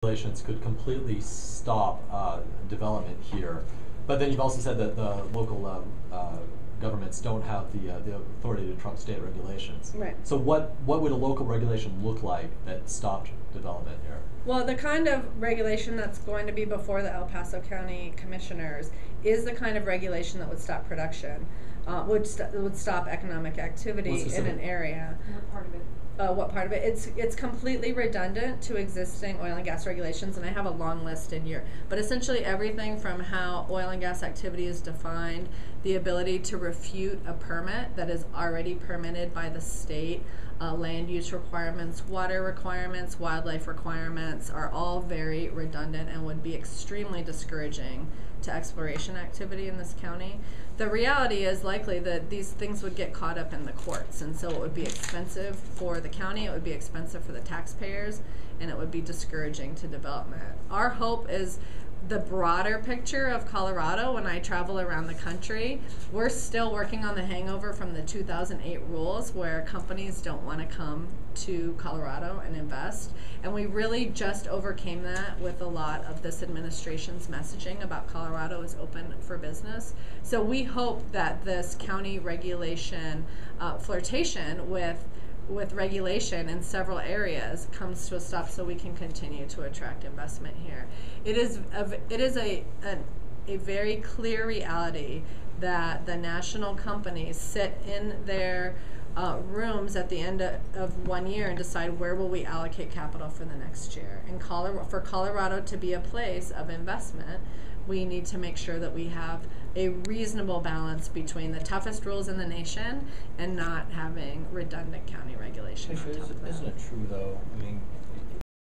regulations could completely stop development here. But then you've also said that the local governments don't have the authority to trump state regulations. Right. So what would a local regulation look like that stopped development here? Well, the kind of regulation that's going to be before the El Paso County Commissioners is the kind of regulation that would stop production, would stop economic activity in an area. What part of it? What part of it? It's completely redundant to existing oil and gas regulations, and I have a long list in here. But essentially everything from how oil and gas activity is defined, the ability to refute a permit that is already permitted by the state, land use requirements, water requirements, wildlife requirements are all very redundant and would be extremely discouraging to exploration activity in this county. The reality is likely that these things would get caught up in the courts, and so it would be expensive for the county, it would be expensive for the taxpayers, and it would be discouraging to development. Our hope is the broader picture of Colorado. When I travel around the country, we're still working on the hangover from the 2008 rules where companies don't want to come to Colorado and invest. And we really just overcame that with a lot of this administration's messaging about Colorado is open for business. So we hope that this county regulation flirtation with regulation in several areas comes to a stop so we can continue to attract investment here. It is a very clear reality that the national companies sit in their rooms at the end of 1 year and decide where will we allocate capital for the next year. And for Colorado to be a place of investment, we need to make sure that we have a reasonable balance between the toughest rules in the nation and not having redundant county regulation. Tisha, isn't it true though? I mean,